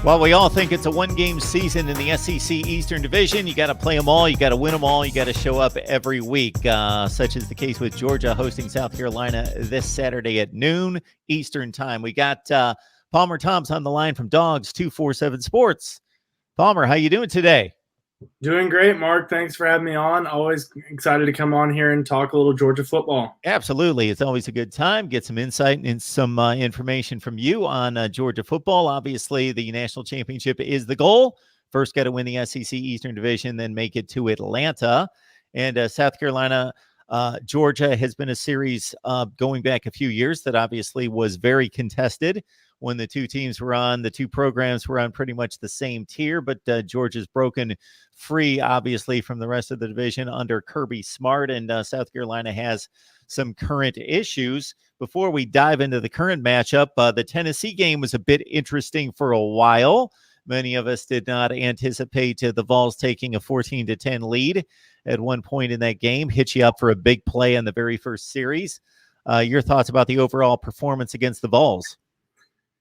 While we all think it's a one-game season in the SEC Eastern Division, you got to play them all, you got to win them all, you got to show up every week. Such is the case with Georgia hosting South Carolina this Saturday at noon Eastern time. We got Palmer Thombs on the line from Dogs 247 Sports. Palmer, how you doing today? Doing great, Mark. Thanks for having me on. Always excited to come on here and talk a little Georgia football. Absolutely. It's always a good time. Get some insight and some information from you on Georgia football. Obviously, the national championship is the goal. First, got to win the SEC Eastern Division, then make it to Atlanta. And South Carolina, Georgia has been a series going back a few years that obviously was very contested when the two teams were on, the two programs were on pretty much the same tier, but Georgia's broken free, obviously, from the rest of the division under Kirby Smart, and South Carolina has some current issues. Before we dive into the current matchup, the Tennessee game was a bit interesting for a while. Many of us did not anticipate the Vols taking a 14-10 lead at one point in that game, hit you up for a big play in the very first series. Your thoughts about the overall performance against the Vols?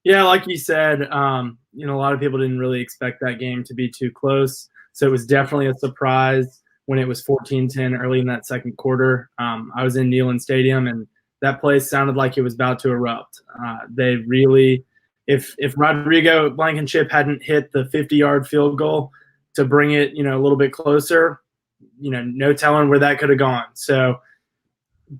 Yeah, like you said, a lot of people didn't really expect that game to be too close. So it was definitely a surprise when it was 14-10 early in that second quarter. I was in Neyland Stadium, and that place sounded like it was about to erupt. They really, if Rodrigo Blankenship hadn't hit the 50-yard field goal to bring it, a little bit closer, no telling where that could have gone. So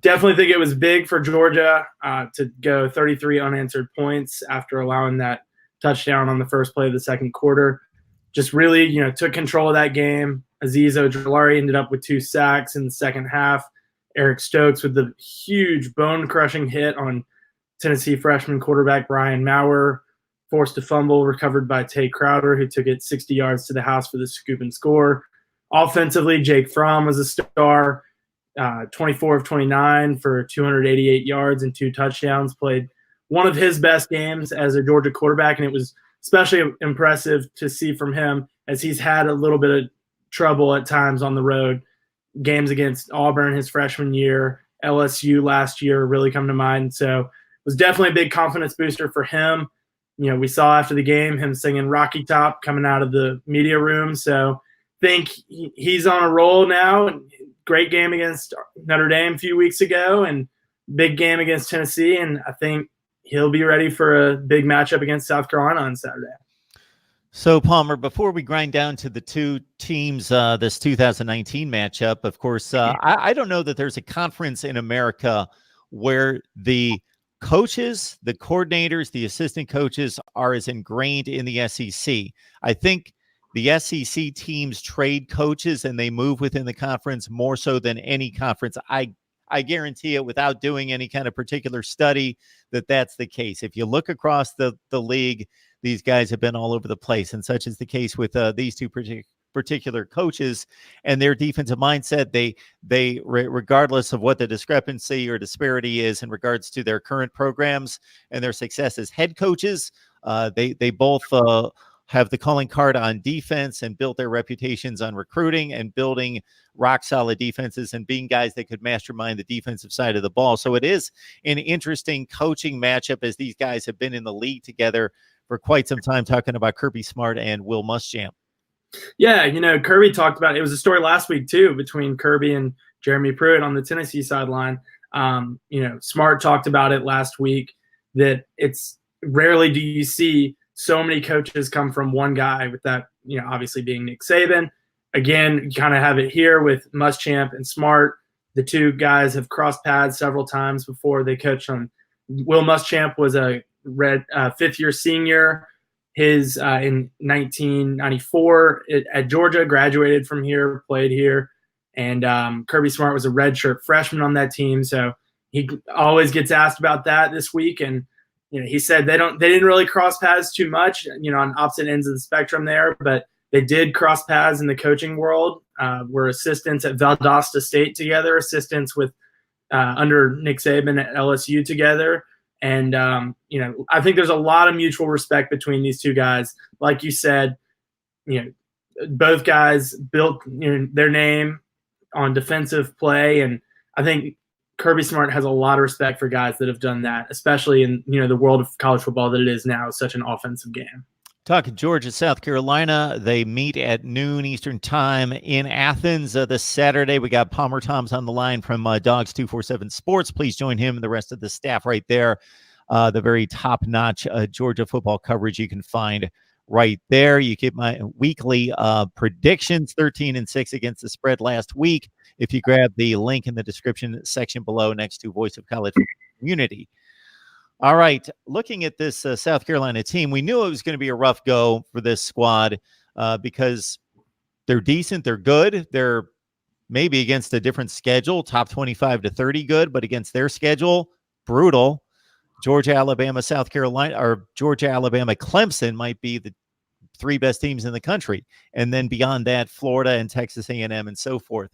definitely think it was big for Georgia to go 33 unanswered points after allowing that touchdown on the first play of the second quarter. Just really, took control of that game. Azeez Ojulari ended up with 2 sacks in the second half. Eric Stokes with the huge bone-crushing hit on Tennessee freshman quarterback Brian Maurer, forced a fumble recovered by Tay Crowder, who took it 60 yards to the house for the scoop and score. Offensively, Jake Fromm was a star. 24 of 29 for 288 yards and 2 touchdowns, played one of his best games as a Georgia quarterback, and it was especially impressive to see from him as he's had a little bit of trouble at times on the road. Games against Auburn his freshman year, LSU last year really come to mind. So it was definitely a big confidence booster for him. We saw after the game him singing Rocky Top coming out of the media room. So I think he's on a roll now. Great game against Notre Dame a few weeks ago and big game against Tennessee. And I think he'll be ready for a big matchup against South Carolina on Saturday. So, Palmer, before we grind down to the two teams, this 2019 matchup, of course, I don't know that there's a conference in America where the coaches, the coordinators, the assistant coaches are as ingrained in the SEC. I think the SEC teams trade coaches and they move within the conference more so than any conference. I guarantee it without doing any kind of particular study that that's the case. If you look across the league, these guys have been all over the place, and such is the case with these two particular coaches and their defensive mindset. They regardless of what the discrepancy or disparity is in regards to their current programs and their success as head coaches, they both have the calling card on defense and built their reputations on recruiting and building rock solid defenses and being guys that could mastermind the defensive side of the ball. So it is an interesting coaching matchup as these guys have been in the league together for quite some time, talking about Kirby Smart and Will Muschamp. Yeah, Kirby talked about it. It was a story last week too between Kirby and Jeremy Pruitt on the Tennessee sideline. Smart talked about it last week that it's rarely do you see so many coaches come from one guy, with that, obviously being Nick Saban. Again, you kind of have it here with Muschamp and Smart. The two guys have crossed paths several times before. They coached on. Will Muschamp was a fifth-year senior. His in 1994 at Georgia, graduated from here, played here, and Kirby Smart was a redshirt freshman on that team. So he always gets asked about that this week, and he said they didn't really cross paths too much, on opposite ends of the spectrum there, but they did cross paths in the coaching world. Were assistants at Valdosta State together, assistants with under Nick Saban at LSU together. And, I think there's a lot of mutual respect between these two guys. Like you said, both guys built their name on defensive play. And I think Kirby Smart has a lot of respect for guys that have done that, especially in, the world of college football that it is now, such an offensive game. Talking Georgia, South Carolina. They meet at noon Eastern time in Athens this Saturday. We got Palmer Toms on the line from Dogs 247 Sports. Please join him and the rest of the staff right there. The very top-notch Georgia football coverage you can find right there. You get my weekly predictions, 13-6 against the spread last week. If you grab the link in the description section below next to Voice of College Community. All right, looking at this South Carolina team, we knew it was going to be a rough go for this squad because they're decent, they're good, they're maybe against a different schedule, top 25 to 30 good, but against their schedule, brutal. Georgia, Alabama, South Carolina, or Georgia, Alabama, Clemson might be the three best teams in the country. And then beyond that, Florida and Texas A&M and so forth.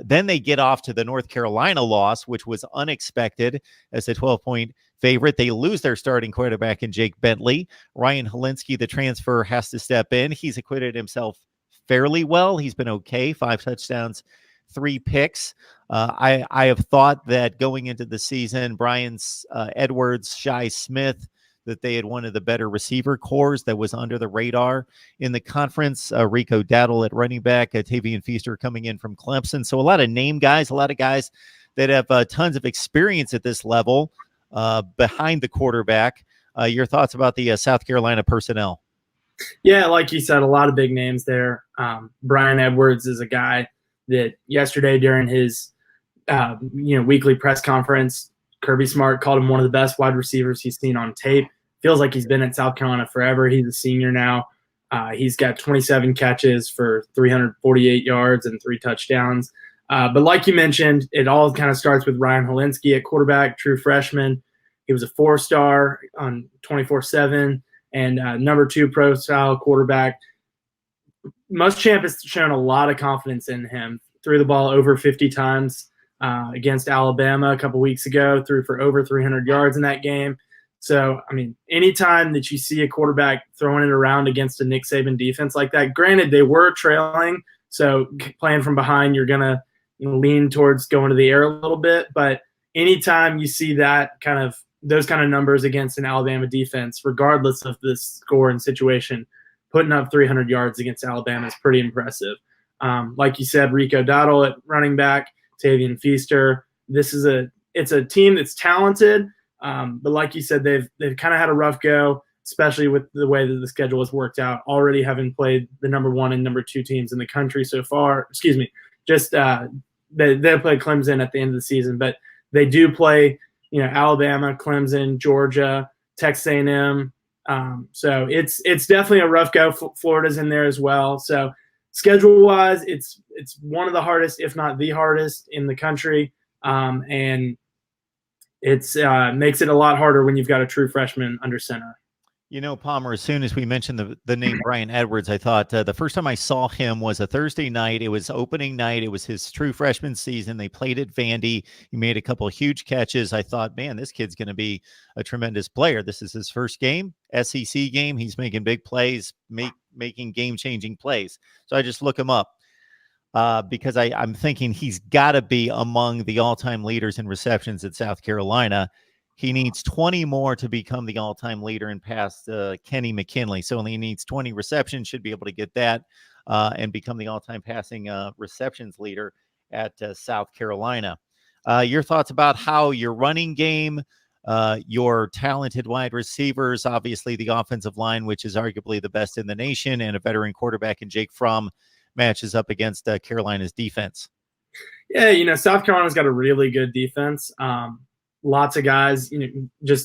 Then they get off to the North Carolina loss, which was unexpected as a 12-point favorite. They lose their starting quarterback in Jake Bentley. Ryan Helinski, the transfer, has to step in. He's acquitted himself fairly well. He's been okay, 5 touchdowns, 3 picks. I have thought that going into the season, Brian's Edwards, Shi Smith, that they had one of the better receiver cores that was under the radar in the conference. Rico Dowdle at running back, Tavian Feaster coming in from Clemson. So a lot of name guys, a lot of guys that have tons of experience at this level behind the quarterback. Your thoughts about the South Carolina personnel? Yeah, like you said, a lot of big names there. Brian Edwards is a guy that yesterday during his weekly press conference, Kirby Smart called him one of the best wide receivers he's seen on tape. Feels like he's been at South Carolina forever. He's a senior now. He's got 27 catches for 348 yards and 3 touchdowns. But like you mentioned, it all kind of starts with Ryan Helinski at quarterback, true freshman. He was a 4-star on 24/7 and number 2 pro-style quarterback. Muschamp has shown a lot of confidence in him. Threw the ball over 50 times against Alabama a couple weeks ago, threw for over 300 yards in that game. So, I mean, anytime that you see a quarterback throwing it around against a Nick Saban defense like that, granted, they were trailing, so playing from behind, you're going to lean towards going to the air a little bit. But anytime you see those kind of numbers against an Alabama defense, regardless of the score and situation, putting up 300 yards against Alabama is pretty impressive. Like you said, Rico Dowdle at running back, Tavian Feaster. It's a team that's talented. But like you said, they've kind of had a rough go, especially with the way that the schedule has worked out, already having played the number 1 and number 2 teams in the country so far. Excuse me. Just they played Clemson at the end of the season, but they do play, Alabama, Clemson, Georgia, Texas A&M. So it's definitely a rough go. Florida's in there as well. So schedule-wise, it's one of the hardest, if not the hardest, in the country. And it's makes it a lot harder when you've got a true freshman under center. Palmer, as soon as we mentioned the name Brian Edwards, I thought the first time I saw him was a Thursday night. It was opening night. It was his true freshman season. They played at Vandy. He made a couple of huge catches. I thought, man, this kid's going to be a tremendous player. This is his first game, SEC game. He's making big plays, making game-changing plays. So I just look him up because I'm thinking he's got to be among the all-time leaders in receptions at South Carolina. He needs 20 more to become the all-time leader and pass Kenny McKinley. So he needs 20 receptions, should be able to get that and become the all-time passing receptions leader at South Carolina. Your thoughts about how your running game, your talented wide receivers, obviously the offensive line, which is arguably the best in the nation, and a veteran quarterback in Jake Fromm matches up against Carolina's defense? Yeah, South Carolina's got a really good defense. Lots of guys,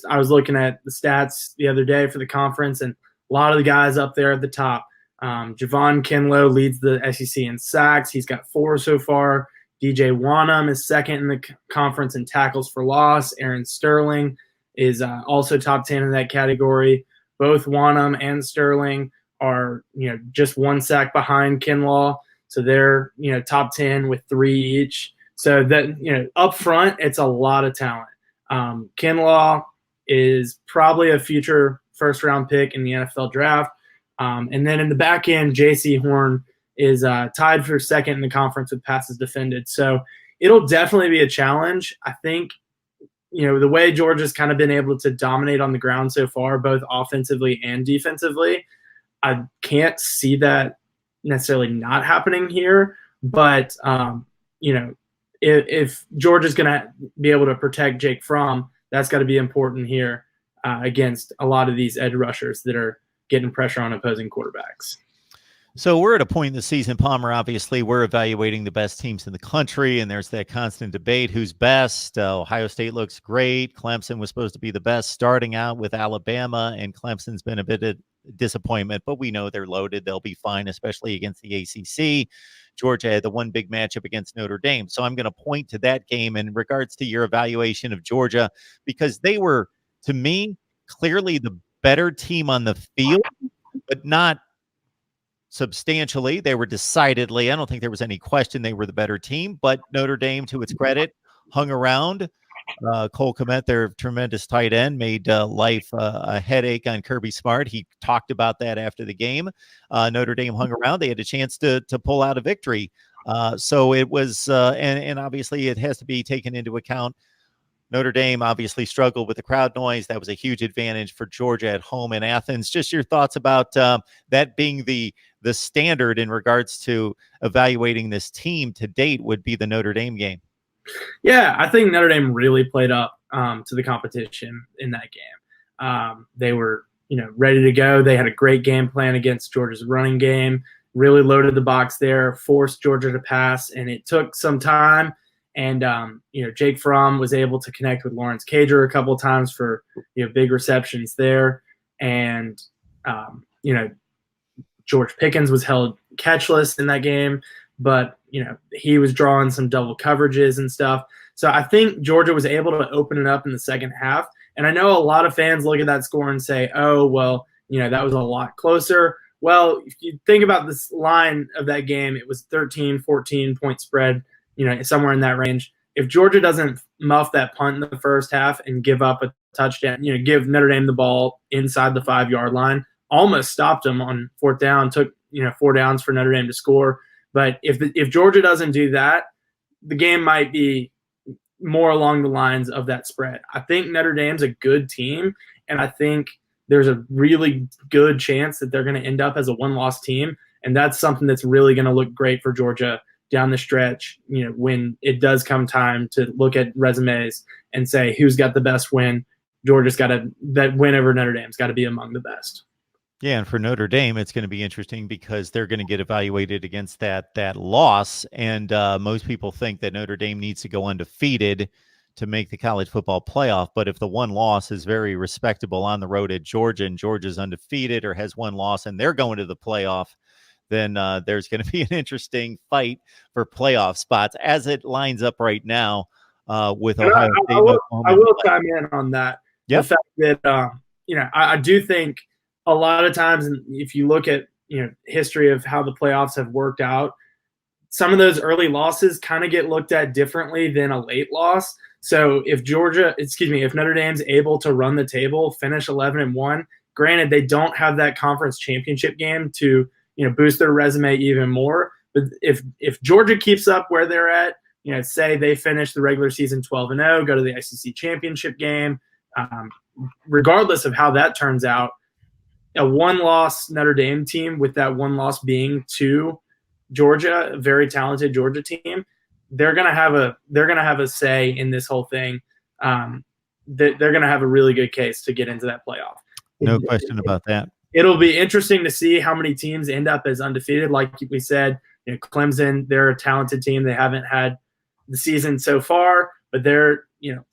I was looking at the stats the other day for the conference, and a lot of the guys up there at the top. Javon Kinlow leads the SEC in sacks. He's got 4 so far. DJ Wanham is second in the conference in tackles for loss. Aaron Sterling is also top 10 in that category. Both Wanham and Sterling are, just 1 sack behind Kinlaw. So they're, top 10 with 3 each. So that, up front, it's a lot of talent. Kinlaw is probably a future first-round pick in the NFL draft. And then in the back end, J.C. Horn is tied for second in the conference with passes defended. So it'll definitely be a challenge. I think, the way Georgia's kind of been able to dominate on the ground so far, both offensively and defensively, I can't see that necessarily not happening here, but if Georgia's going to be able to protect Jake Fromm, that's got to be important here against a lot of these edge rushers that are getting pressure on opposing quarterbacks. So we're at a point in the season, Palmer, obviously we're evaluating the best teams in the country, and there's that constant debate, who's best. Ohio State looks great. Clemson was supposed to be the best starting out with Alabama, and Clemson's been a bit of disappointment, but we know they're loaded. They'll be fine, especially against the ACC. Georgia had the one big matchup against Notre Dame. So I'm going to point to that game in regards to your evaluation of Georgia, because they were, to me, clearly the better team on the field, but not substantially. They were decidedly, I don't think there was any question they were the better team, but Notre Dame, to its credit, hung around. Cole Kmet, their tremendous tight end, made life a headache on Kirby Smart. He talked about that after the game. Notre Dame hung around. They had a chance to pull out a victory. So it was, and obviously it has to be taken into account. Notre Dame obviously struggled with the crowd noise. That was a huge advantage for Georgia at home in Athens. Just your thoughts about that being the standard in regards to evaluating this team to date would be the Notre Dame game. Yeah, I think Notre Dame really played up to the competition in that game. They were, ready to go. They had a great game plan against Georgia's running game, really loaded the box there, forced Georgia to pass, and it took some time. And, Jake Fromm was able to connect with Lawrence Cager a couple of times for, big receptions there. And, George Pickens was held catchless in that game, but, he was drawing some double coverages and stuff. So I think Georgia was able to open it up in the second half. And I know a lot of fans look at that score and say, oh, well, that was a lot closer. Well, if you think about this line of that game, it was 13, 14-point spread, somewhere in that range. If Georgia doesn't muff that punt in the first half and give up a touchdown, give Notre Dame the ball inside the 5-yard line, almost stopped them on fourth down, took, 4 downs for Notre Dame to score. But if Georgia doesn't do that, the game might be more along the lines of that spread. I think Notre Dame's a good team, and I think there's a really good chance that they're going to end up as a one-loss team, and that's something that's really going to look great for Georgia down the stretch, when it does come time to look at resumes and say who's got the best win. Georgia's got that win over Notre Dame's got to be among the best. Yeah, and for Notre Dame, it's going to be interesting because they're going to get evaluated against that loss, and most people think that Notre Dame needs to go undefeated to make the college football playoff. But if the one loss is very respectable on the road at Georgia, and Georgia's undefeated or has one loss and they're going to the playoff, then there's going to be an interesting fight for playoff spots as it lines up right now with Ohio State. I will chime in on that. Yep. The fact that, I do think a lot of times, if you look at, history of how the playoffs have worked out, some of those early losses kind of get looked at differently than a late loss. So if Notre Dame's able to run the table, finish 11-1, granted, they don't have that conference championship game to, boost their resume even more. But if Georgia keeps up where they're at, say they finish the regular season 12-0, go to the SEC championship game, regardless of how that turns out, a one-loss Notre Dame team, with that one loss being to Georgia, a very talented Georgia team, they're gonna have a say in this whole thing. They're gonna have a really good case to get into that playoff. No question about that. It'll be interesting to see how many teams end up as undefeated. Like we said, Clemson, they're a talented team. They haven't had the season so far, but they're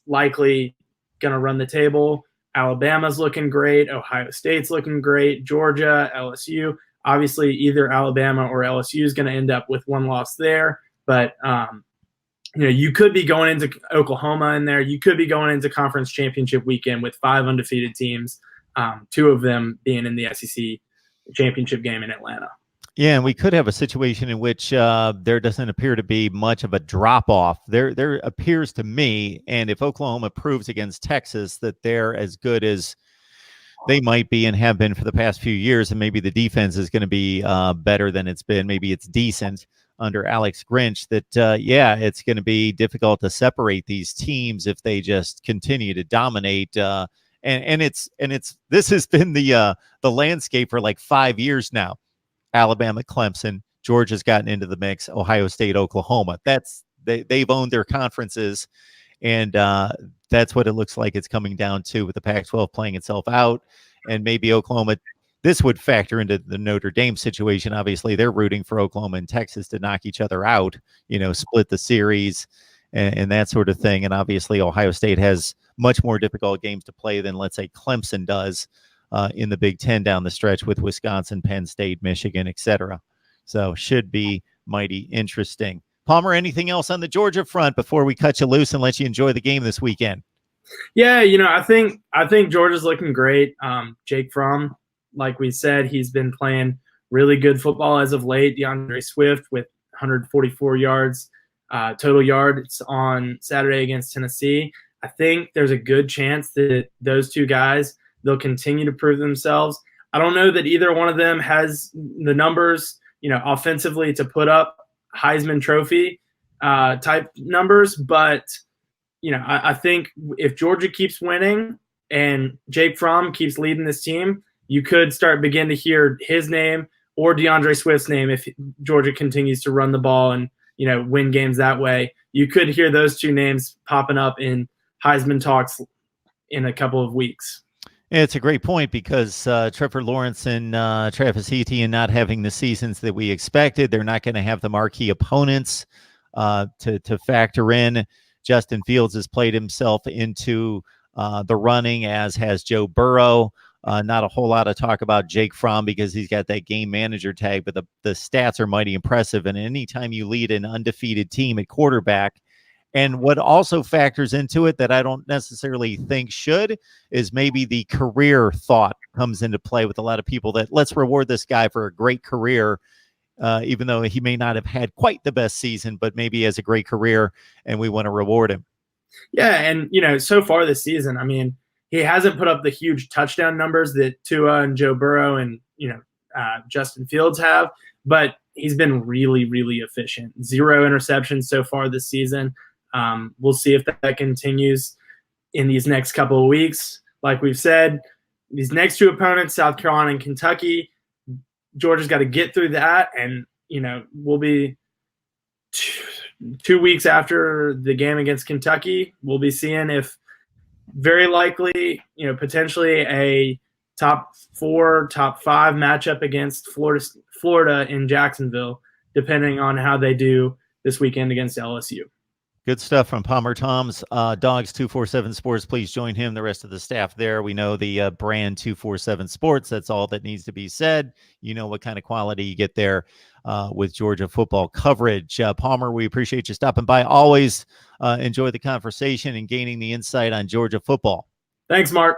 likely gonna run the table. Alabama's looking great. Ohio State's looking great. Georgia, LSU. Obviously, either Alabama or LSU is going to end up with one loss there. But, you could be going into Oklahoma in there. You could be going into conference championship weekend with 5 undefeated teams, 2 of them being in the SEC championship game in Atlanta. Yeah, and we could have a situation in which there doesn't appear to be much of a drop-off. There appears to me, and if Oklahoma proves against Texas that they're as good as they might be and have been for the past few years, and maybe the defense is going to be better than it's been, maybe it's decent under Alex Grinch, that, it's going to be difficult to separate these teams if they just continue to dominate and this has been the landscape for like 5 years now. Alabama, Clemson, Georgia's gotten into the mix. Ohio State, Oklahoma. They've owned their conferences, and that's what it looks like it's coming down to, with the Pac-12 playing itself out, and maybe Oklahoma. This would factor into the Notre Dame situation. Obviously, they're rooting for Oklahoma and Texas to knock each other out, split the series and that sort of thing. And obviously, Ohio State has much more difficult games to play than, let's say, Clemson does in the Big Ten down the stretch with Wisconsin, Penn State, Michigan, etc. So should be mighty interesting. Palmer, anything else on the Georgia front before we cut you loose and let you enjoy the game this weekend? Yeah, I think Georgia's looking great. Jake Fromm, like we said, he's been playing really good football as of late. DeAndre Swift with 144 yards, total yards on Saturday against Tennessee. I think there's a good chance that those two guys, they'll continue to prove themselves. I don't know that either one of them has the numbers, offensively to put up Heisman Trophy type numbers, but I think if Georgia keeps winning and Jake Fromm keeps leading this team, you could begin to hear his name or DeAndre Swift's name if Georgia continues to run the ball and win games that way. You could hear those two names popping up in Heisman talks in a couple of weeks. It's a great point, because Trevor Lawrence and Travis Etienne not having the seasons that we expected, they're not going to have the marquee opponents to factor in. Justin Fields has played himself into the running, as has Joe Burrow. Not a whole lot of talk about Jake Fromm because he's got that game manager tag, but the stats are mighty impressive. And anytime you lead an undefeated team at quarterback, and what also factors into it that I don't necessarily think should is maybe the career thought comes into play with a lot of people, that let's reward this guy for a great career, even though he may not have had quite the best season, but maybe he has a great career and we want to reward him. Yeah, and so far this season, I mean, he hasn't put up the huge touchdown numbers that Tua and Joe Burrow and Justin Fields have, but he's been really, really efficient. 0 interceptions so far this season. We'll see if that continues in these next couple of weeks. Like we've said, these next two opponents, South Carolina and Kentucky, Georgia's got to get through that, and we'll be 2 weeks after the game against Kentucky. We'll be seeing if, very likely, potentially a top 4, top 5 matchup against Florida in Jacksonville, depending on how they do this weekend against LSU. Good stuff from Palmer Tom's Dogs 247 Sports. Please join him, the rest of the staff there. We know the brand 247 Sports. That's all that needs to be said. You know what kind of quality you get there with Georgia football coverage. Palmer, we appreciate you stopping by. Always enjoy the conversation and gaining the insight on Georgia football. Thanks, Mark.